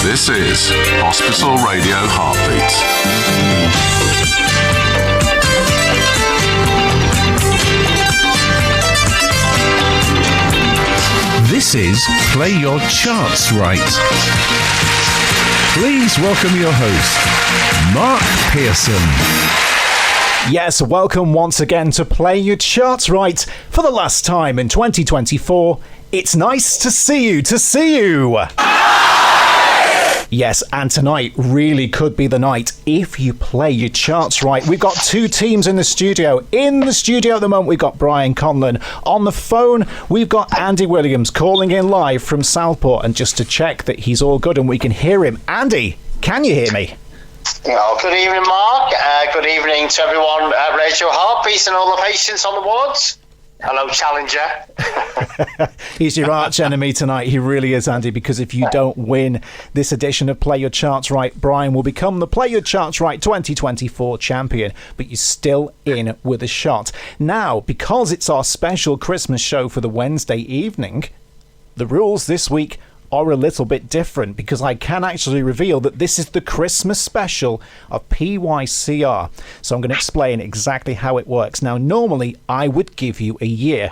This is Hospital Radio Heartbeats. This is Play Your Charts Right. Please welcome your host, Mark Pearson. Yes, welcome once again to Play Your Charts Right for the last time in 2024. It's nice to see you. Yes, and tonight really could be the night if you play your charts right. We've got two teams in the studio. In the studio at the moment, we've got Brian Conlon. On the phone, we've got Andy Williams calling in live from Southport. And just to check that he's all good and we can hear him. Andy, can you hear me? Oh, good evening, Mark. Good evening to everyone at Radio Heartbeats and all the patients on the wards. Hello, Challenger. He's your arch enemy tonight. He really is, Andy, because if you don't win this edition of Play Your Charts Right, Brian will become the Play Your Charts Right 2024 champion, but you're still in with a shot. Now, because it's our special Christmas show for the Wednesday evening, the rules this week are a little bit different because I can actually reveal that this is the Christmas special of PYCR. So I'm going to explain exactly how it works. Now, normally I would give you a year.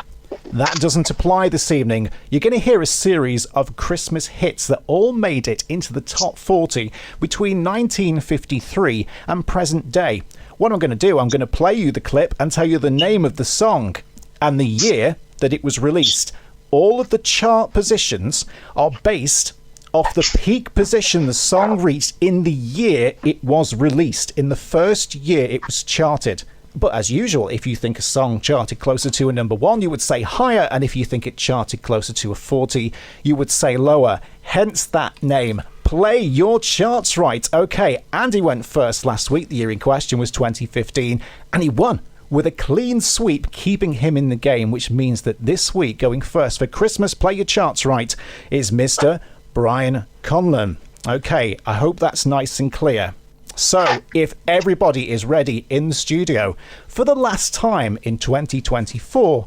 That doesn't apply this evening. You're going to hear a series of Christmas hits that all made it into the top 40 between 1953 and present day. What I'm going to do, I'm going to play you the clip and tell you the name of the song and the year that it was released. All of the chart positions are based off the peak position the song reached in the year it was released, in the first year it was charted. But as usual, if you think a song charted closer to a number 1, you would say higher, and if you think it charted closer to a 40, you would say lower. Hence that name. Play Your Charts Right. Okay, Andy went first last week. The year in question was 2015, and he won with a clean sweep, keeping him in the game, which means that this week, going first for Christmas Play Your Charts Right, is Mr. Brian Conlon. Okay, I hope that's nice and clear. So, if everybody is ready in the studio for the last time in 2024,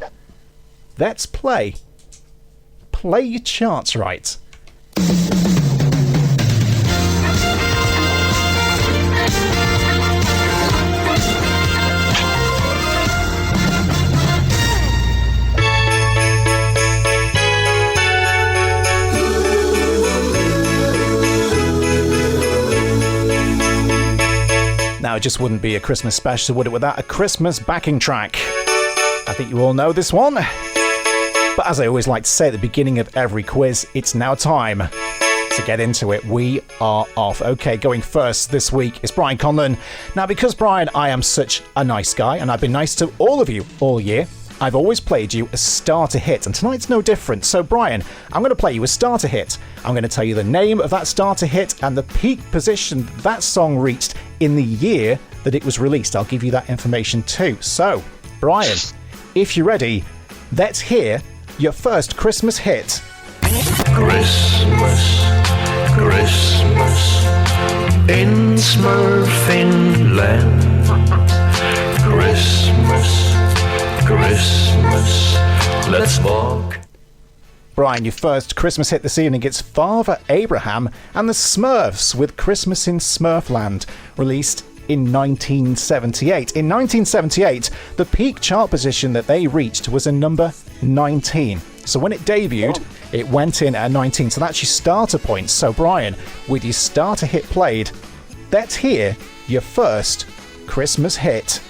let's play Your Charts Right. Now, it just wouldn't be a Christmas special, would it, without a Christmas backing track? I think you all know this one. But as I always like to say at the beginning of every quiz, it's now time to get into it. We are off. Okay, going first this week is Brian Conlon. Now, because, Brian, I am such a nice guy, and I've been nice to all of you all year, I've always played you a starter hit, and tonight's no different. So, Brian, I'm going to play you a starter hit. I'm going to tell you the name of that starter hit and the peak position that song reached in the year that it was released. I'll give you that information too. So, Brian, if you're ready, let's hear your first Christmas hit. Christmas, Christmas, in Smurfinland. Christmas, Christmas, let's walk. Brian, your first Christmas hit this evening, it's Father Abraham and the Smurfs with Christmas in Smurfland, released in 1978. In 1978, the peak chart position that they reached was a number 19. So when it debuted, it went in at 19. So that's your starter point. So Brian, with your starter hit played, let's hear your first Christmas hit.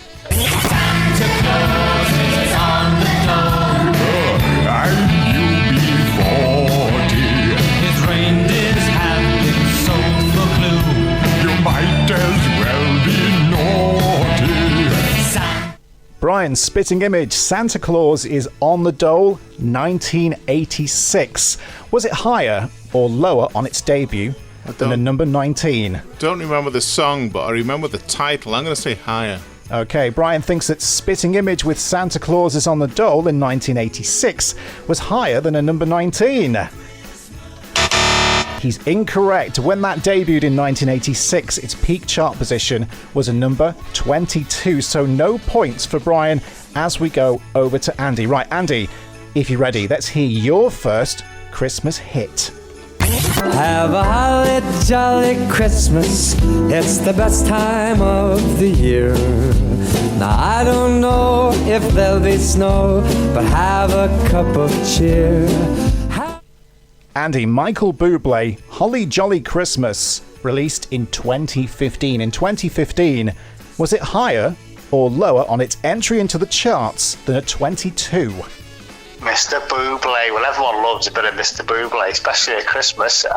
Brian, spitting image, Santa Claus is on the dole, 1986. Was it higher or lower on its debut than a number 19? Don't remember the song, but I remember the title. I'm going to say higher. Okay, Brian thinks that Spitting Image with Santa Claus is on the dole in 1986 was higher than a number 19. He's incorrect. When that debuted in 1986, its peak chart position was a number 22. So no points for Brian as we go over to Andy. Right, Andy, if you're ready, let's hear your first Christmas hit? Have a holly jolly Christmas. It's the best time of the year. Now I don't know if there'll be snow, but have a cup of cheer. Andy, Michael Bublé, Holly Jolly Christmas, released in 2015. In 2015, was it higher or lower on its entry into the charts than a 22? Mr. Bublé. Well, everyone loves a bit of Mr. Bublé, especially at Christmas. It's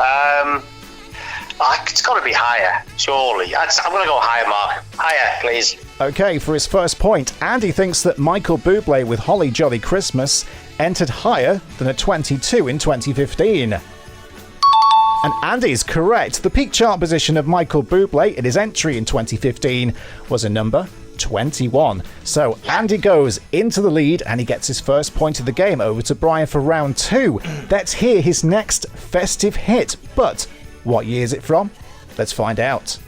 got to be higher, surely. I'm going to go higher, Mark. Higher, please. Okay, for his first point, Andy thinks that Michael Bublé with Holly Jolly Christmas entered higher than a 22 in 2015. And Andy's correct. The peak chart position of Michael Bublé in his entry in 2015 was a number 21. So Andy goes into the lead and he gets his first point of the game. Over to Brian for round 2. Let's hear his next festive hit. But what year is it from? Let's find out.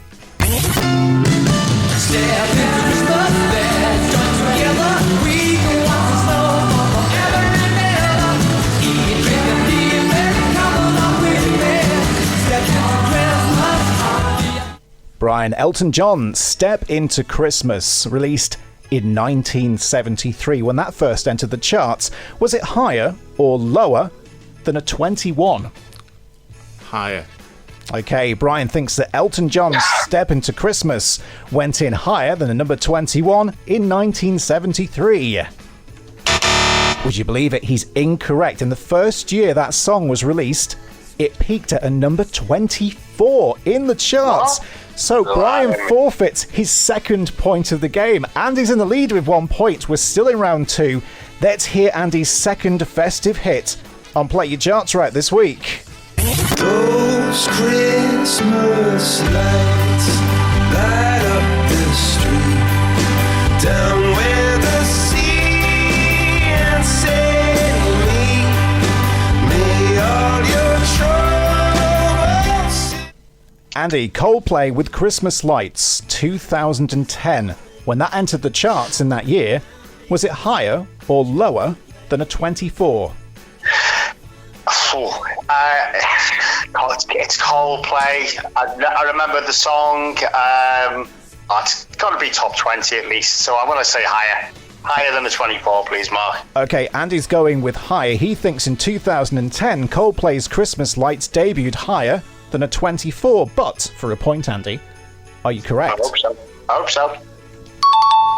Brian, Elton John, Step Into Christmas, released in 1973. When that first entered the charts, was it higher or lower than a 21? Higher. Okay, Brian thinks that Elton John's Step Into Christmas went in higher than a number 21 in 1973. Would you believe it? He's incorrect. In the first year that song was released, it peaked at a number 24 in the charts. So Brian forfeits his second point of the game. Andy's in the lead with 1 point. We're still in round 2. Let's hear Andy's second festive hit on Play Your Charts Right this week. Those Christmas lights light up the street, down where the sea and sail meet. May all your troubles. Andy, Coldplay with Christmas Lights, 2010. When that entered the charts in that year, was it higher or lower than a 24? It's Coldplay. I remember the song. It's got to be top 20 at least. So I'm going to say higher. Higher than the 24, please, Mark. Okay, Andy's going with higher. He thinks in 2010, Coldplay's Christmas Lights debuted higher than a 24. But, for a point, Andy, are you correct? I hope so.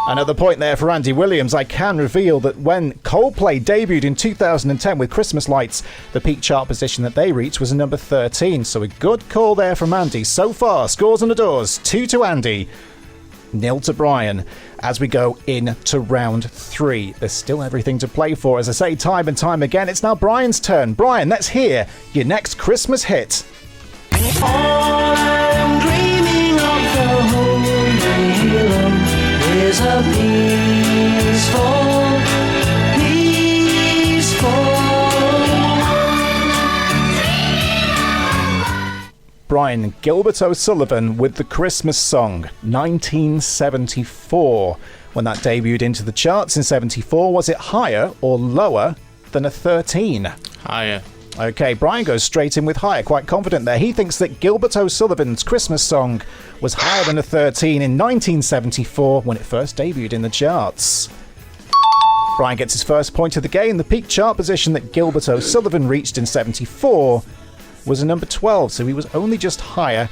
Another point there for Andy Williams. I can reveal that when Coldplay debuted in 2010 with Christmas Lights, the peak chart position that they reached was a number 13. So a good call there from Andy. So far, scores on the doors. 2 to Andy, 0 to Brian. As we go into round 3, there's still everything to play for. As I say time and time again, it's now Brian's turn. Brian, let's hear your next Christmas hit. All I'm dreaming of the whole day is a peaceful Brian, Gilbert O'Sullivan with the Christmas song, 1974. When that debuted into the charts in 74, was it higher or lower than a 13? Higher. Okay, Brian goes straight in with higher, quite confident there. He thinks that Gilbert O'Sullivan's Christmas song was higher than a 13 in 1974 when it first debuted in the charts. Brian gets his first point of the game. The peak chart position that Gilbert O'Sullivan reached in 74 was a number 12, so he was only just higher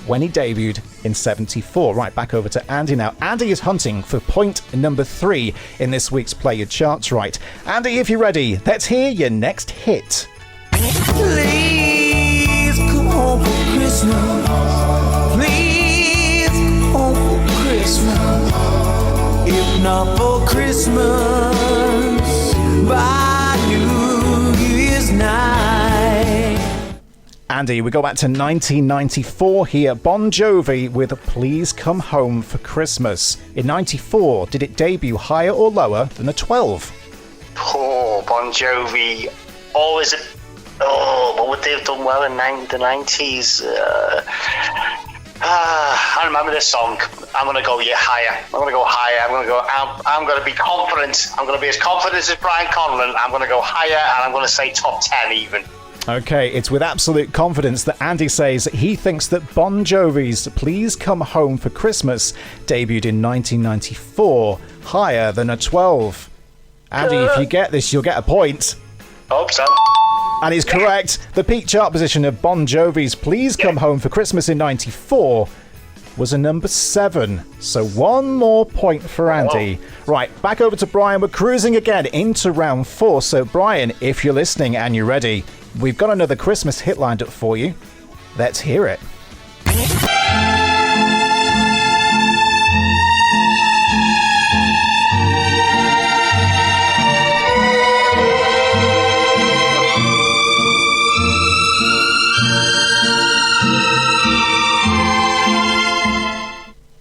when he debuted in 74. Right, back over to Andy now. Andy is hunting for point number 3 in this week's Play Your Charts Right. Andy, if you're ready, let's hear your next hit. Please come home for Christmas. Please come home for Christmas. If not for Christmas, by New Year's night. Andy, we go back to 1994 here. Bon Jovi with Please Come Home for Christmas. In 94, did it debut higher or lower than a 12? Oh, Bon Jovi. Always but would they have done well in the 90s? I remember this song. I'm going to go higher. I'm going to go higher. I'm going to be confident. I'm going to be as confident as Brian Conlon. I'm going to go higher, and I'm going to say top 10 even. Okay, it's with absolute confidence that Andy says he thinks that Bon Jovi's Please Come Home for Christmas debuted in 1994, higher than a 12. Andy, if you get this, you'll get a point. Hope so. And he's correct. The peak chart position of Bon Jovi's Please Come Home for Christmas in 94 was a number 7. So one more point for Andy. Right, back over to Brian. We're cruising again into round 4. So Brian, if you're listening and you're ready, we've got another Christmas hit lined up for you. Let's hear it.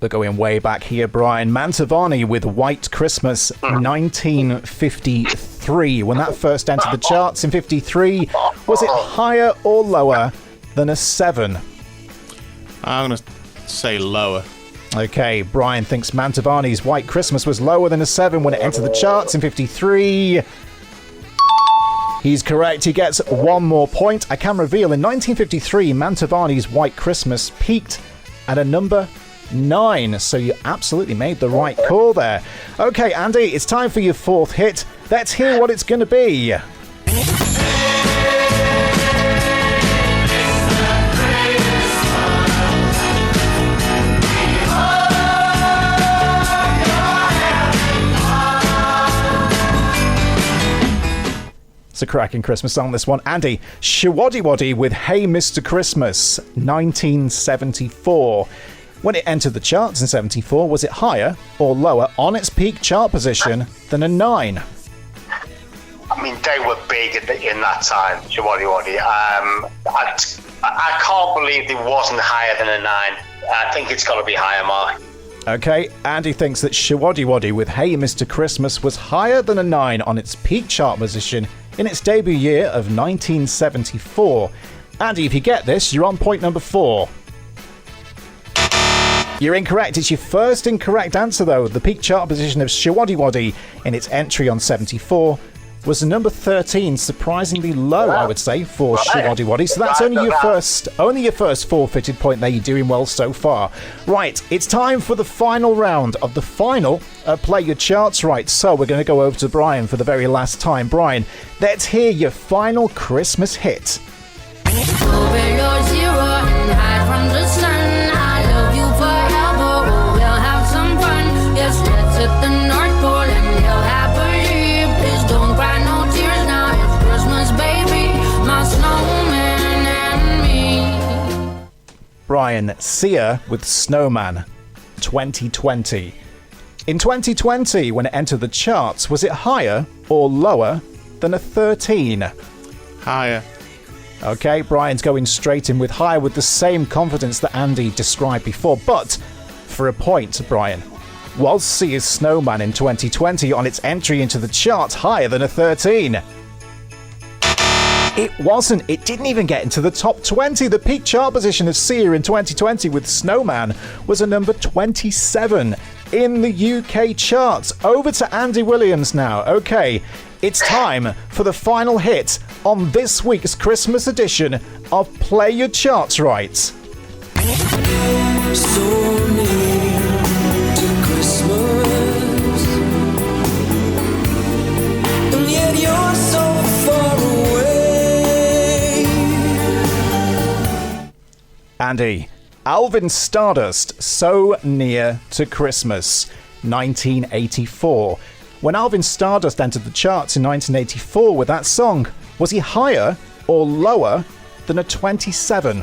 We're going way back here, Brian. Mantovani with White Christmas, 1953. When that first entered the charts in 53, was it higher or lower than a 7? I'm going to say lower. Okay, Brian thinks Mantovani's White Christmas was lower than a 7 when it entered the charts in 53. He's correct. He gets one more point. I can reveal in 1953, Mantovani's White Christmas peaked at a number 9, so you absolutely made the right call there. Okay, Andy, it's time for your 4th hit. Let's hear what it's going to be. It's a cracking Christmas song, this one. Andy, Showaddywaddy with Hey Mr. Christmas, 1974. When it entered the charts in 74, was it higher or lower on its peak chart position than a 9? I mean, they were big in that time, Showaddywaddy. I can't believe it wasn't higher than a 9. I think it's got to be higher, Mark. Okay, Andy thinks that Showaddywaddy with Hey Mr. Christmas was higher than a 9 on its peak chart position in its debut year of 1974. Andy, if you get this, you're on point number 4. You're incorrect. It's your first incorrect answer, though. The peak chart position of Showaddywaddy in its entry on 74 was number 13, surprisingly low, I would say, for Showaddywaddy. So that's only your first forfeited point there. You're doing well so far. Right, it's time for the final round of the final Play Your Charts Right. So we're going to go over to Brian for the very last time. Brian, let's hear your final Christmas hit. Brian, Sia with Snowman, 2020. In 2020, when it entered the charts, was it higher or lower than a 13? Higher. Okay, Brian's going straight in with higher with the same confidence that Andy described before, but for a point, Brian, was Sia's Snowman in 2020 on its entry into the charts higher than a 13? It wasn't. It didn't even get into the top 20. The peak chart position of Sia in 2020 with Snowman was a number 27 in the UK charts. Over to Andy Williams now. Okay, it's time for the final hit on this week's Christmas edition of Play Your Charts Right. So near to Christmas, and yet you're so far away. Andy, Alvin Stardust, So Near to Christmas, 1984. When Alvin Stardust entered the charts in 1984 with that song, was he higher or lower than a 27?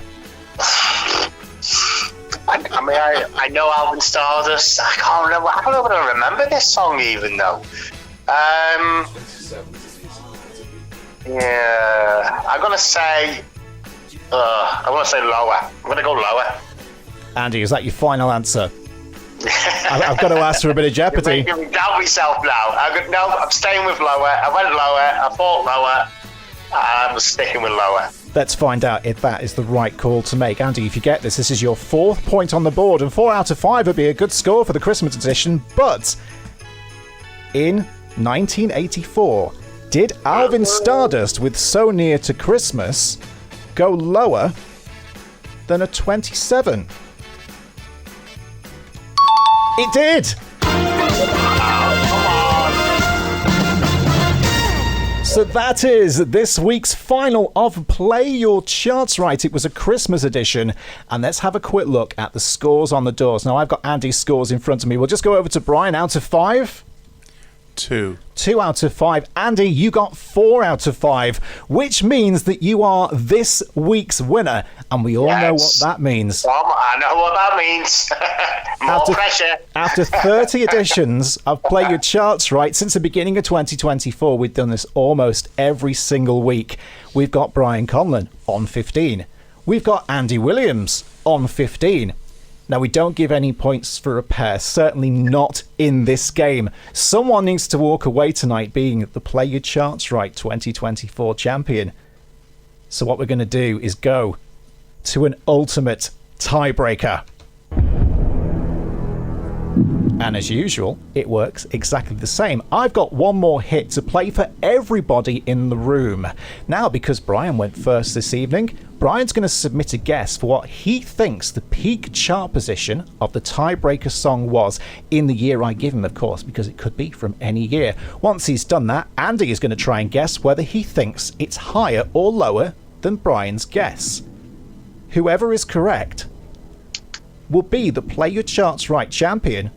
I know Alvin Stardust. I can't remember. I don't know if I remember this song even though. Yeah, I'm gonna say lower. I'm gonna go lower. Andy, is that your final answer? I've got to ask for a bit of jeopardy. You're making me doubt myself now. I'm staying with lower. I went lower. I thought lower. I'm sticking with lower. Let's find out if that is the right call to make. Andy, if you get this, this is your 4th point on the board, and 4 out of 5 would be a good score for the Christmas edition. But in 1984, Did Alvin Stardust with So Near to Christmas go lower than a 27? It did! So that is this week's final of Play Your Charts Right. It was a Christmas edition. And let's have a quick look at the scores on the doors. Now, I've got Andy's scores in front of me. We'll just go over to Brian. Out of 5? 2. 2 out of 5. Andy, you got 4 out of 5, which means that you are this week's winner. And we all know what that means. I know what that means. More pressure. After 30 editions of Play Your Charts Right, since the beginning of 2024, we've done this almost every single week. We've got Brian Conlon on 15. We've got Andy Williams on 15. Now, we don't give any points for a pair, certainly not in this game. Someone needs to walk away tonight being the Play Your Charts Right 2024 champion. So what we're going to do is go to an ultimate tiebreaker. And as usual, it works exactly the same. I've got one more hit to play for everybody in the room. Now, because Brian went first this evening, Brian's going to submit a guess for what he thinks the peak chart position of the tiebreaker song was in the year I give him, of course, because it could be from any year. Once he's done that, Andy is going to try and guess whether he thinks it's higher or lower than Brian's guess. Whoever is correct will be the Play Your Charts Right champion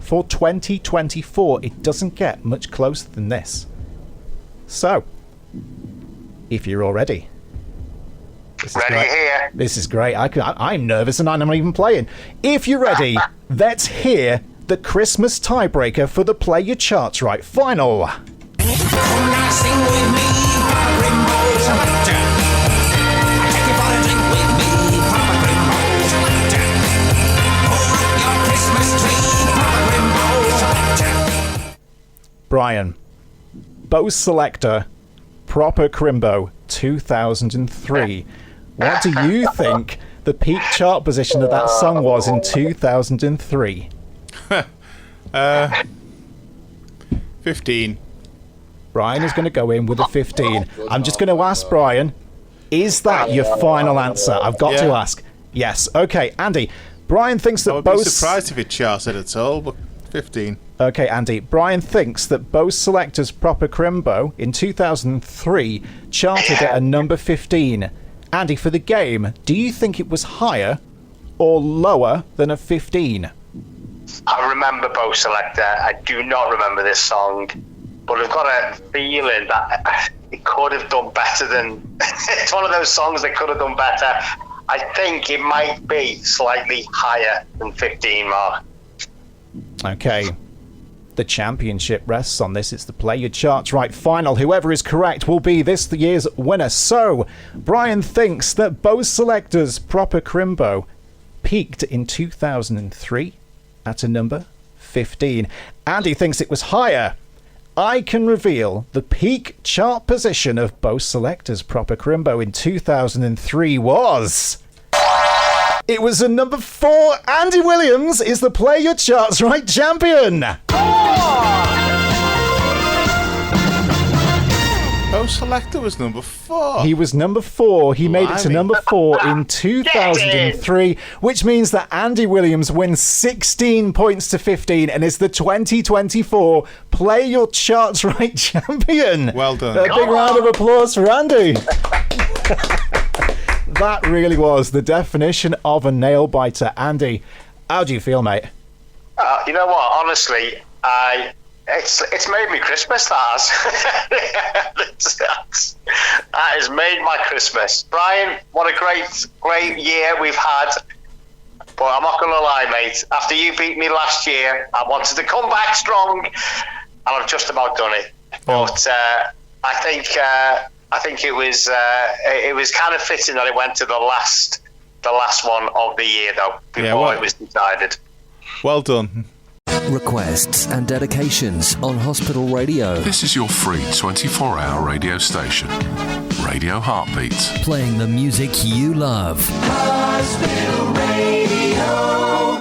for 2024. It doesn't get much closer than this. So, if you're all ready. Ready here. This is great. I'm nervous and I'm not even playing. If you're ready, let's hear the Christmas tiebreaker for the Play Your Charts Right final. Brian, Bose Selector, Proper Crimbo, 2003. What do you think the peak chart position of that song was in 2003? 15. Brian is going to go in with a 15. I'm just going to ask Brian, is that your final answer? I've got to ask. Yes. Okay, Andy. Brian thinks that I would be surprised if it charted at all, but 15. Okay, Andy. Brian thinks that Bose Selector's Proper Crimbo in 2003 charted at a number 15. Andy, for the game, do you think it was higher or lower than a 15? I remember Bose Selector. I do not remember this song, but I've got a feeling that it could have done better than... It's one of those songs that could have done better. I think it might be slightly higher than 15, Mark. Okay. The championship rests on this. It's the Play Your Charts Right final. Whoever is correct will be this year's winner. So, Brian thinks that Bose Selector's Proper Crimbo peaked in 2003 at a number 15. Andy thinks it was higher. I can reveal the peak chart position of Bose Selector's Proper Crimbo in 2003 was... It was a number 4. Andy Williams is the Play Your Charts Right champion. Bose Selector was number 4. He was number 4. He made it to number 4 in 2003, which means that Andy Williams wins 16 points to 15 and is the 2024 Play Your Charts Right champion. Well done. A big round of applause for Andy. That really was the definition of a nail biter. Andy, how do you feel, mate? You know what? Honestly, it's made me Christmas. That has made my Christmas. Brian, what a great year we've had. But I'm not going to lie, mate. After you beat me last year, I wanted to come back strong, and I've just about done it. But I think it was kind of fitting that it went to the last one of the year, though, before it was decided. Well done. Requests and dedications on Hospital Radio. This is your free 24-hour radio station. Radio Heartbeat. Playing the music you love. Hospital Radio.